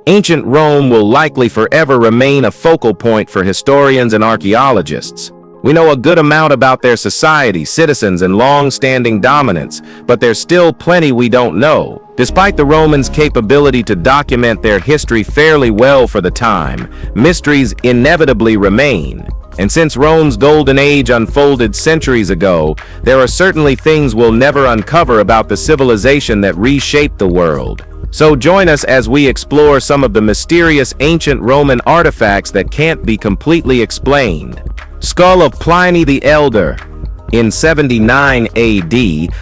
Ancient Rome will likely forever remain a focal point for historians and archaeologists. We know a good amount about their society, citizens, and long-standing dominance, but there's still plenty we don't know. Despite the Romans' capability to document their history fairly well for the time, mysteries inevitably remain. And since Rome's golden age unfolded centuries ago, there are certainly things we'll never uncover about the civilization that reshaped the world. So join us as we explore some of the mysterious ancient Roman artifacts that can't be completely explained. Skull of Pliny the Elder. In 79 AD,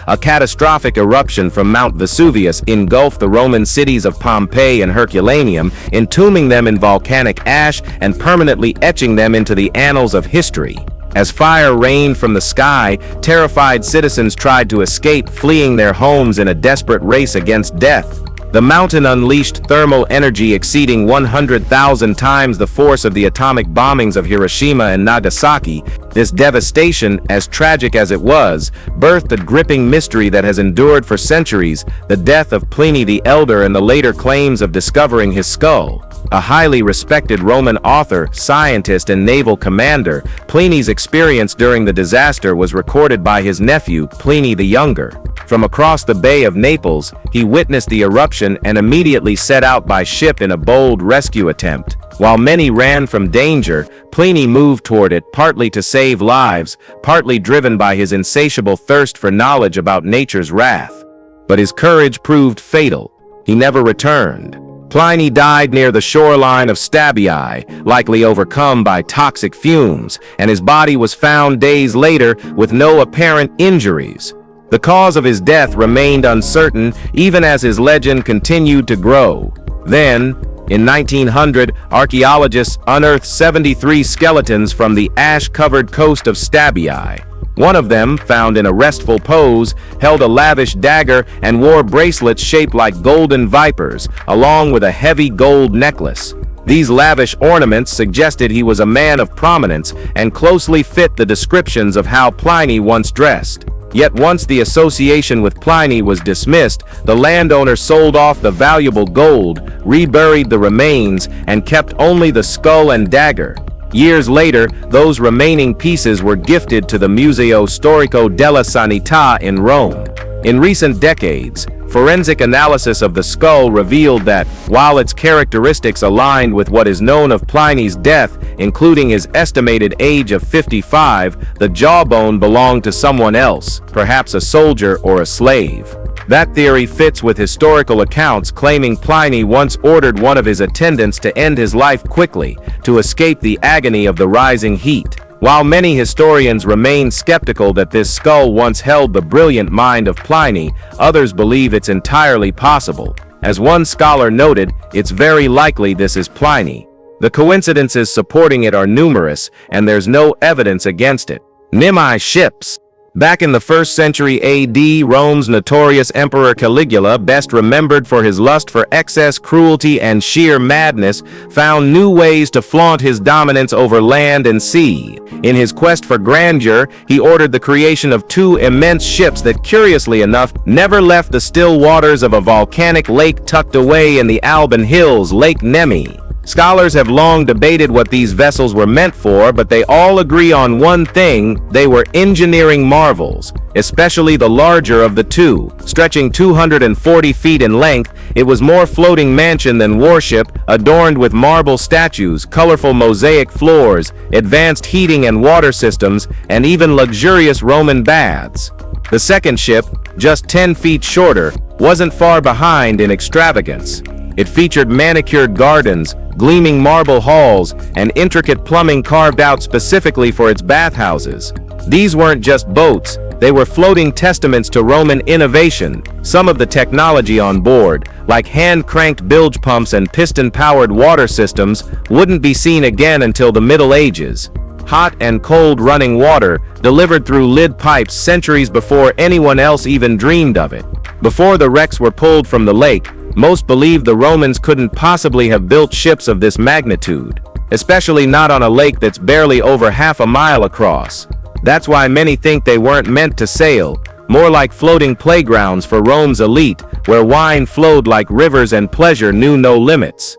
a catastrophic eruption from Mount Vesuvius engulfed the Roman cities of Pompeii and Herculaneum, entombing them in volcanic ash and permanently etching them into the annals of history. As fire rained from the sky, terrified citizens tried to escape, fleeing their homes in a desperate race against death. The mountain unleashed thermal energy exceeding 100,000 times the force of the atomic bombings of Hiroshima and Nagasaki. This devastation, as tragic as it was, birthed a gripping mystery that has endured for centuries: the death of Pliny the Elder and the later claims of discovering his skull. A highly respected Roman author, scientist, and naval commander, Pliny's experience during the disaster was recorded by his nephew, Pliny the Younger. From across the Bay of Naples, he witnessed the eruption and immediately set out by ship in a bold rescue attempt. While many ran from danger, Pliny moved toward it, partly to save lives, partly driven by his insatiable thirst for knowledge about nature's wrath. But his courage proved fatal. He never returned. Pliny died near the shoreline of Stabiae, likely overcome by toxic fumes, and his body was found days later with no apparent injuries. The cause of his death remained uncertain, even as his legend continued to grow. Then, in 1900, archaeologists unearthed 73 skeletons from the ash-covered coast of Stabiae. One of them, found in a restful pose, held a lavish dagger and wore bracelets shaped like golden vipers, along with a heavy gold necklace. These lavish ornaments suggested he was a man of prominence and closely fit the descriptions of how Pliny once dressed. Yet once the association with Pliny was dismissed, the landowner sold off the valuable gold, reburied the remains, and kept only the skull and dagger. Years later, those remaining pieces were gifted to the Museo Storico della Sanità in Rome. In recent decades, forensic analysis of the skull revealed that, while its characteristics aligned with what is known of Pliny's death, including his estimated age of 55, the jawbone belonged to someone else, perhaps a soldier or a slave. That theory fits with historical accounts claiming Pliny once ordered one of his attendants to end his life quickly, to escape the agony of the rising heat. While many historians remain skeptical that this skull once held the brilliant mind of Pliny, others believe it's entirely possible. As one scholar noted, it's very likely this is Pliny. The coincidences supporting it are numerous, and there's no evidence against it. Nemesis ships. Back in the 1st century AD, Rome's notorious Emperor Caligula, best remembered for his lust for excess, cruelty, and sheer madness, found new ways to flaunt his dominance over land and sea. In his quest for grandeur, he ordered the creation of 2 immense ships that, curiously enough, never left the still waters of a volcanic lake tucked away in the Alban Hills, Lake Nemi. Scholars have long debated what these vessels were meant for, but they all agree on one thing: they were engineering marvels, especially the larger of the 2. Stretching 240 feet in length, it was more floating mansion than warship, adorned with marble statues, colorful mosaic floors, advanced heating and water systems, and even luxurious Roman baths. The second ship, just 10 feet shorter, wasn't far behind in extravagance. It featured manicured gardens, gleaming marble halls, and intricate plumbing carved out specifically for its bathhouses. These weren't just boats, they were floating testaments to Roman innovation. Some of the technology on board, like hand-cranked bilge pumps and piston-powered water systems, wouldn't be seen again until the Middle Ages. Hot and cold running water, delivered through lid pipes centuries before anyone else even dreamed of it. Before the wrecks were pulled from the lake, most believed the Romans couldn't possibly have built ships of this magnitude, especially not on a lake that's barely over half a mile across. That's why many think they weren't meant to sail, more like floating playgrounds for Rome's elite, where wine flowed like rivers and pleasure knew no limits.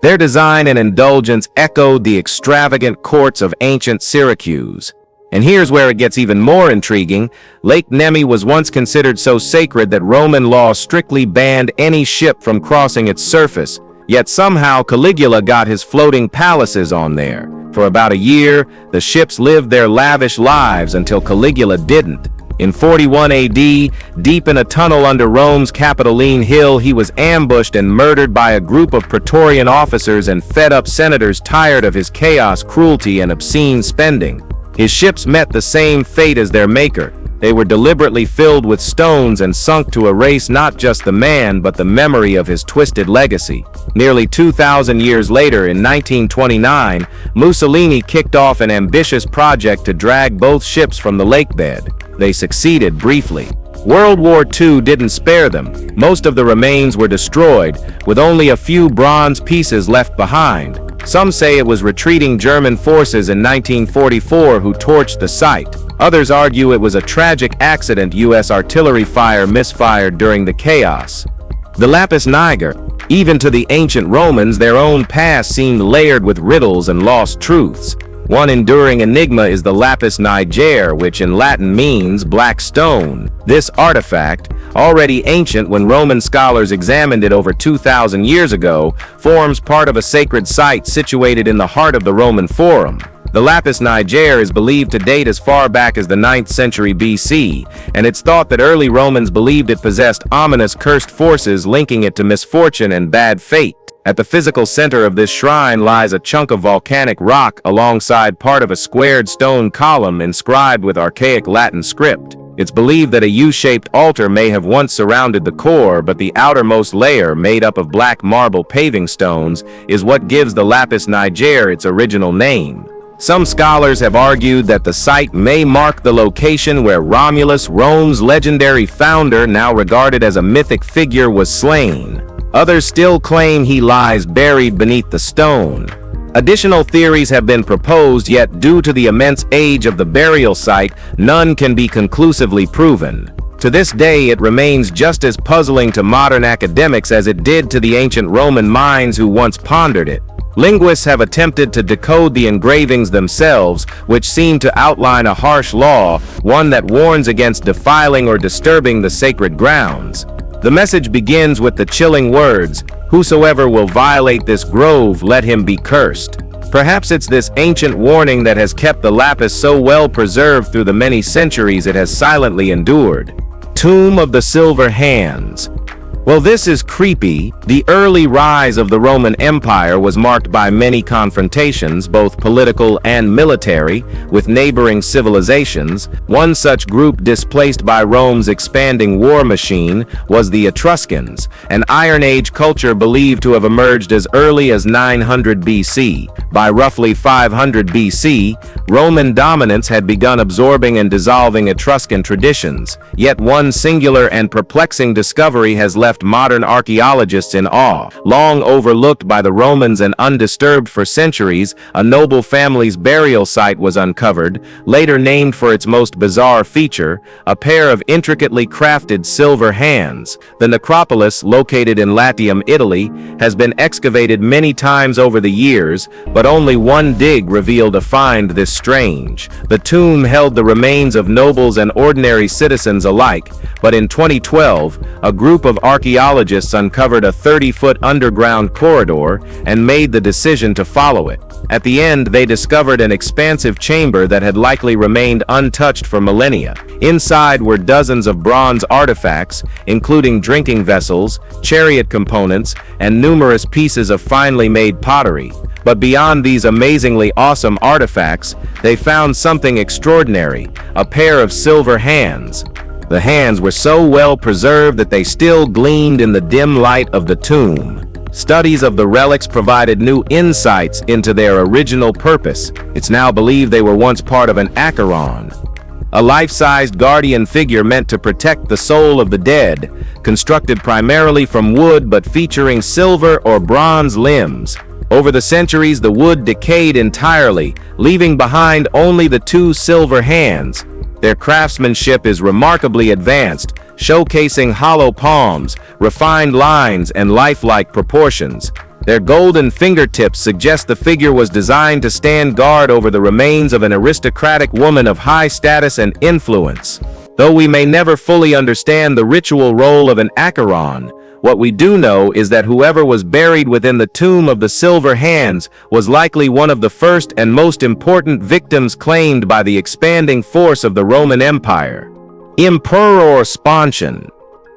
Their design and indulgence echoed the extravagant courts of ancient Syracuse. And here's where it gets even more intriguing. Lake Nemi was once considered so sacred that Roman law strictly banned any ship from crossing its surface, yet somehow Caligula got his floating palaces on there. For about a year, the ships lived their lavish lives until Caligula didn't. In 41 AD, deep in a tunnel under Rome's Capitoline Hill, he was ambushed and murdered by a group of Praetorian officers and fed-up senators tired of his chaos, cruelty, and obscene spending. His ships met the same fate as their maker. They were deliberately filled with stones and sunk to erase not just the man but the memory of his twisted legacy. Nearly 2,000 years later, in 1929, Mussolini kicked off an ambitious project to drag both ships from the lakebed. They succeeded briefly. World War II didn't spare them. Most of the remains were destroyed, with only a few bronze pieces left behind. Some say it was retreating German forces in 1944 who torched the site. Others argue it was a tragic accident, U.S. artillery fire misfired during the chaos. The lapis niger. Even to the ancient Romans, their own past seemed layered with riddles and lost truths. One enduring enigma is the lapis niger, which in Latin means black stone. This artifact, already ancient when Roman scholars examined it over 2,000 years ago, forms part of a sacred site situated in the heart of the Roman Forum. The lapis niger is believed to date as far back as the 9th century BC, and it's thought that early Romans believed it possessed ominous cursed forces, linking it to misfortune and bad fate. At the physical center of this shrine lies a chunk of volcanic rock alongside part of a squared stone column inscribed with archaic Latin script. It's believed that a U-shaped altar may have once surrounded the core, but the outermost layer, made up of black marble paving stones, is what gives the lapis niger its original name. Some scholars have argued that the site may mark the location where Romulus, Rome's legendary founder, now regarded as a mythic figure, was slain. Others still claim he lies buried beneath the stone. Additional theories have been proposed, yet due to the immense age of the burial site, none can be conclusively proven. To this day, it remains just as puzzling to modern academics as it did to the ancient Roman minds who once pondered it. Linguists have attempted to decode the engravings themselves, which seem to outline a harsh law, one that warns against defiling or disturbing the sacred grounds. The message begins with the chilling words, "Whosoever will violate this grove, let him be cursed." Perhaps it's this ancient warning that has kept the lapis so well preserved through the many centuries it has silently endured. Tomb of the Silver Hands. Well, this is creepy. The early rise of the Roman Empire was marked by many confrontations, both political and military, with neighboring civilizations. One such group displaced by Rome's expanding war machine was the Etruscans, an Iron Age culture believed to have emerged as early as 900 BC. By roughly 500 BC, Roman dominance had begun absorbing and dissolving Etruscan traditions. Yet one singular and perplexing discovery has left modern archaeologists in awe. Long overlooked by the Romans and undisturbed for centuries, a noble family's burial site was uncovered, later named for its most bizarre feature, a pair of intricately crafted silver hands. The necropolis, located in Latium, Italy, has been excavated many times over the years, but only one dig revealed a find this strange. The tomb held the remains of nobles and ordinary citizens alike, but in 2012, a group of archaeologists uncovered a 30-foot underground corridor and made the decision to follow it. At the end, they discovered an expansive chamber that had likely remained untouched for millennia. Inside were dozens of bronze artifacts, including drinking vessels, chariot components, and numerous pieces of finely made pottery. But beyond these amazingly awesome artifacts, they found something extraordinary, a pair of silver hands. The hands were so well preserved that they still gleamed in the dim light of the tomb. Studies of the relics provided new insights into their original purpose. It's now believed they were once part of an acheron, a life-sized guardian figure meant to protect the soul of the dead, constructed primarily from wood but featuring silver or bronze limbs. Over the centuries, the wood decayed entirely, leaving behind only the two silver hands. Their craftsmanship is remarkably advanced, showcasing hollow palms, refined lines, and lifelike proportions. Their golden fingertips suggest the figure was designed to stand guard over the remains of an aristocratic woman of high status and influence. Though we may never fully understand the ritual role of an acheron, what we do know is that whoever was buried within the tomb of the Silver Hands was likely one of the first and most important victims claimed by the expanding force of the Roman Empire. Emperor Sponsion.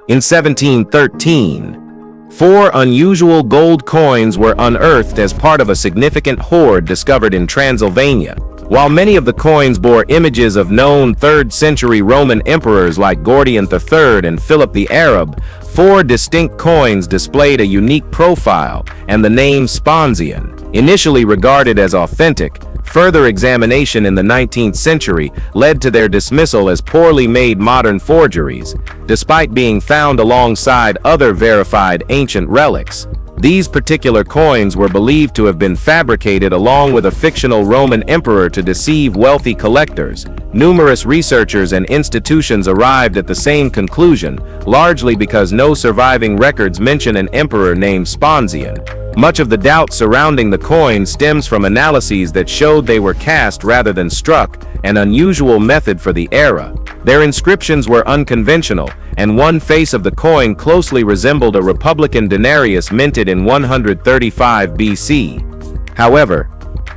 In 1713, 4 unusual gold coins were unearthed as part of a significant hoard discovered in Transylvania. While many of the coins bore images of known 3rd century Roman emperors like Gordian III and Philip the Arab, 4 distinct coins displayed a unique profile and the name Sponsian. Initially regarded as authentic, further examination in the 19th century led to their dismissal as poorly made modern forgeries, despite being found alongside other verified ancient relics. These particular coins were believed to have been fabricated along with a fictional Roman emperor to deceive wealthy collectors. Numerous researchers and institutions arrived at the same conclusion, largely because no surviving records mention an emperor named Sponsian. Much of the doubt surrounding the coins stems from analyses that showed they were cast rather than struck, an unusual method for the era. Their inscriptions were unconventional, and one face of the coin closely resembled a Republican denarius minted in 135 BC. However,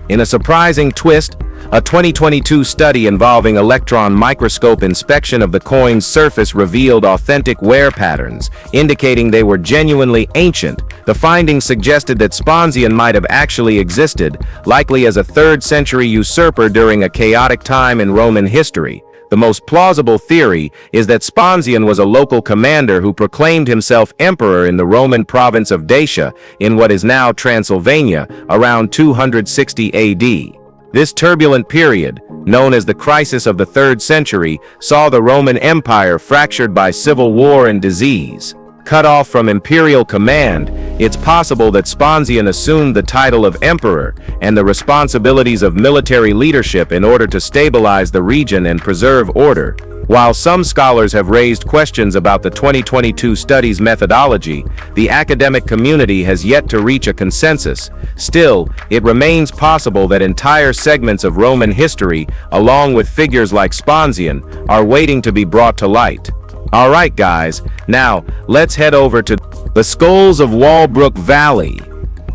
in a surprising twist, a 2022 study involving electron microscope inspection of the coin's surface revealed authentic wear patterns, indicating they were genuinely ancient. The findings suggested that Sponsian might have actually existed, likely as a 3rd century usurper during a chaotic time in Roman history. The most plausible theory is that Sponsian was a local commander who proclaimed himself emperor in the Roman province of Dacia, in what is now Transylvania, around 260 AD. This turbulent period, known as the crisis of the 3rd century, saw the Roman Empire fractured by civil war and disease. Cut off from imperial command, it's possible that Sponsian assumed the title of emperor and the responsibilities of military leadership in order to stabilize the region and preserve order. While some scholars have raised questions about the 2022 study's methodology, the academic community has yet to reach a consensus. Still, it remains possible that entire segments of Roman history, along with figures like Sponsian, are waiting to be brought to light. Alright guys, now let's head over to the skulls of Walbrook Valley.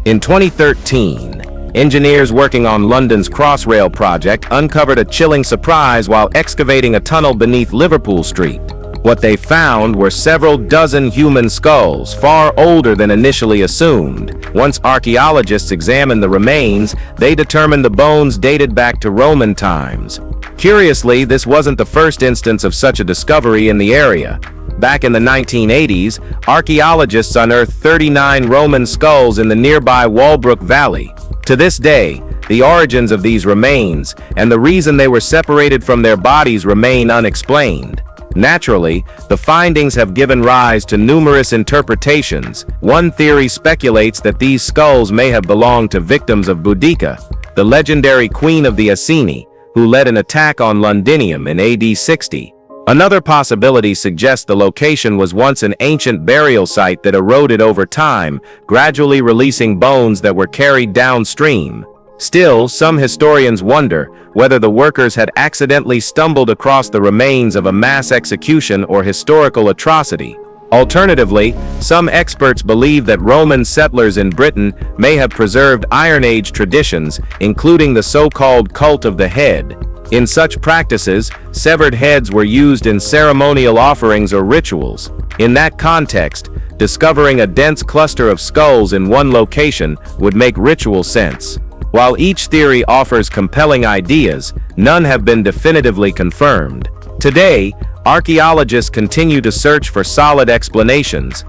In 2013, engineers working on London's Crossrail project uncovered a chilling surprise while excavating a tunnel beneath Liverpool Street. What they found were several dozen human skulls, far older than initially assumed. Once archaeologists examined the remains, they determined the bones dated back to Roman times. Curiously, this wasn't the first instance of such a discovery in the area. Back in the 1980s, archaeologists unearthed 39 Roman skulls in the nearby Walbrook Valley. To this day, the origins of these remains and the reason they were separated from their bodies remain unexplained. Naturally, the findings have given rise to numerous interpretations. One theory speculates that these skulls may have belonged to victims of Boudica, the legendary queen of the Iceni, who led an attack on Londinium in AD 60. Another possibility suggests the location was once an ancient burial site that eroded over time, gradually releasing bones that were carried downstream. Still, some historians wonder whether the workers had accidentally stumbled across the remains of a mass execution or historical atrocity. Alternatively, some experts believe that Roman settlers in Britain may have preserved Iron Age traditions, including the so-called cult of the head. In such practices, severed heads were used in ceremonial offerings or rituals. In that context, discovering a dense cluster of skulls in one location would make ritual sense. While each theory offers compelling ideas, none have been definitively confirmed. Today, archaeologists continue to search for solid explanations.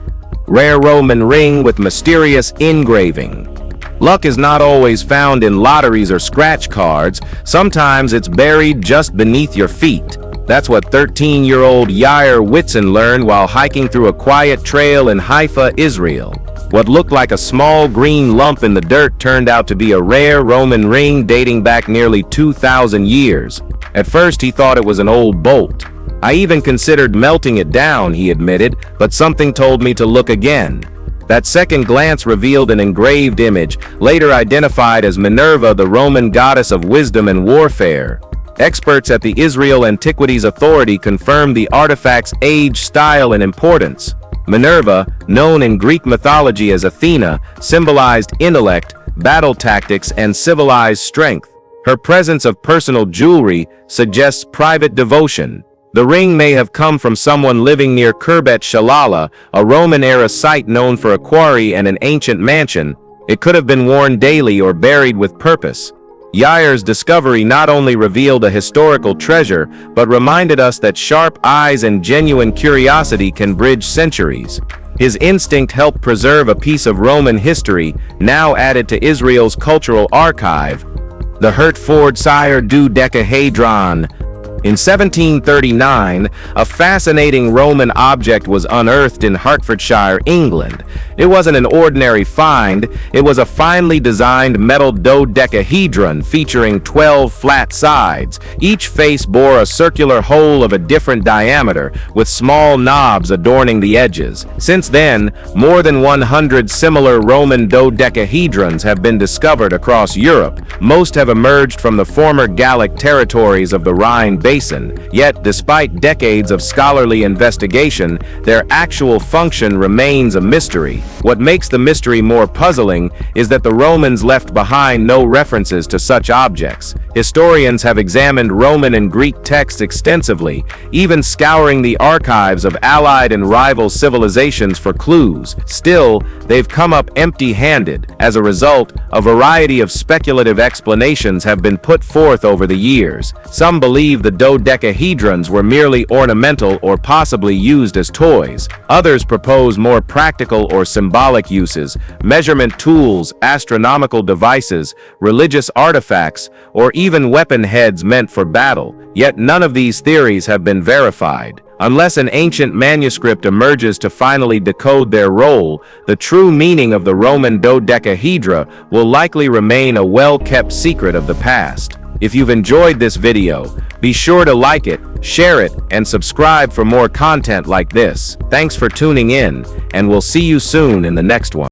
Rare Roman ring with mysterious engraving. Luck is not always found in lotteries or scratch cards. Sometimes it's buried just beneath your feet. That's what 13-year-old Yair Whitson learned while hiking through a quiet trail in Haifa, Israel. What looked like a small green lump in the dirt turned out to be a rare Roman ring dating back nearly 2,000 years. At first he thought it was an old bolt. I even considered melting it down, he admitted, but something told me to look again. That second glance revealed an engraved image, later identified as Minerva, the Roman goddess of wisdom and warfare. Experts at the Israel Antiquities Authority confirmed the artifact's age, style, and importance. Minerva, known in Greek mythology as Athena, symbolized intellect, battle tactics, and civilized strength. Her presence of personal jewelry suggests private devotion. The ring may have come from someone living near Khirbet Shalala, a Roman-era site known for a quarry and an ancient mansion. It could have been worn daily or buried with purpose. Yayer's discovery not only revealed a historical treasure, but reminded us that sharp eyes and genuine curiosity can bridge centuries. His instinct helped preserve a piece of Roman history, now added to Israel's cultural archive. The Hertfordshire dodecahedron. In 1739, a fascinating Roman object was unearthed in Hertfordshire, England. It wasn't an ordinary find, it was a finely designed metal dodecahedron featuring 12 flat sides. Each face bore a circular hole of a different diameter, with small knobs adorning the edges. Since then, more than 100 similar Roman dodecahedrons have been discovered across Europe. Most have emerged from the former Gallic territories of the Rhine Basin. Yet, despite decades of scholarly investigation, their actual function remains a mystery. What makes the mystery more puzzling is that the Romans left behind no references to such objects. Historians have examined Roman and Greek texts extensively, even scouring the archives of allied and rival civilizations for clues. Still, they've come up empty-handed. As a result, a variety of speculative explanations have been put forth over the years. Some believe the dodecahedrons were merely ornamental or possibly used as toys. Others propose more practical or symbolic uses: measurement tools, astronomical devices, religious artifacts, or even weapon heads meant for battle. Yet none of these theories have been verified. Unless an ancient manuscript emerges to finally decode their role, the true meaning of the Roman dodecahedra will likely remain a well-kept secret of the past. If you've enjoyed this video, be sure to like it, share it, and subscribe for more content like this. Thanks for tuning in, and we'll see you soon in the next one.